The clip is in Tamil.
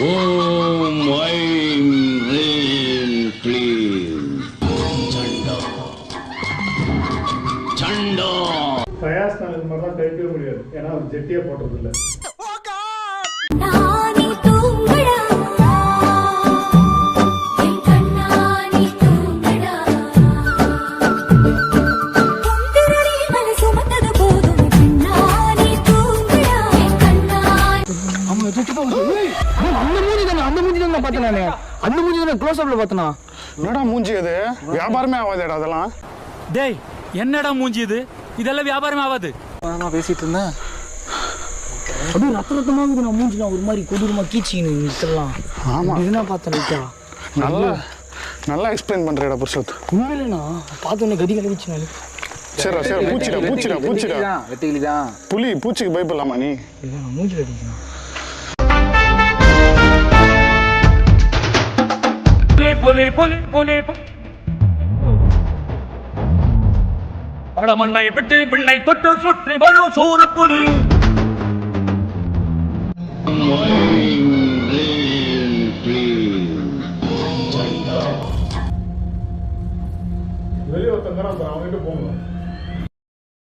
ஓம் ஐம் ரீம் க்ளீம் சண்டா சண்டா. ஃபயாஸ் நான் இது மாதிரிலாம் கழிக்கவே முடியாது, ஏன்னா அவர் ஜெட்டியே போடுறது இல்லை. என்னடா மூஞ்சி அது? வியாபாரமே ஆகாதேடா அதெல்லாம். டேய் என்னடா மூஞ்சி இது? இதெல்லாம் வியாபாரமே ஆகாது. நான் பேசிட்டு இருந்தேன், அப்படியே ரத்த ரத்தமாக நான் மூஞ்சிலாம் ஒரு மாதிரி கொடூரமா கீச்சின்னு இதெல்லாம். ஆமா என்ன பார்த்தேன் நல்லா நல்லா எக்ஸ்பிளைன் பண்றேடா புருஷத். உண்மையிலேண்ணா பார்த்தோன்னே கதி கலவிச்சு நான். சரி சரி பூச்சிடா பூச்சிடா பூச்சிடா வெட்டிக்கிளி தான். புலி பூச்சிக்கு பயப்படலாமா நீ? இல்லை நான் மூஞ்சில் அடிக்கணும். படமண்ணை விட்டு பிள்ளை தொட்டு சுற்றி வரும் சூரப்புலி. ஐம் ரீம் க்ளீம் சண்டா. வெளியே ஒருத்தங்க அவங்ககிட்ட போங்க.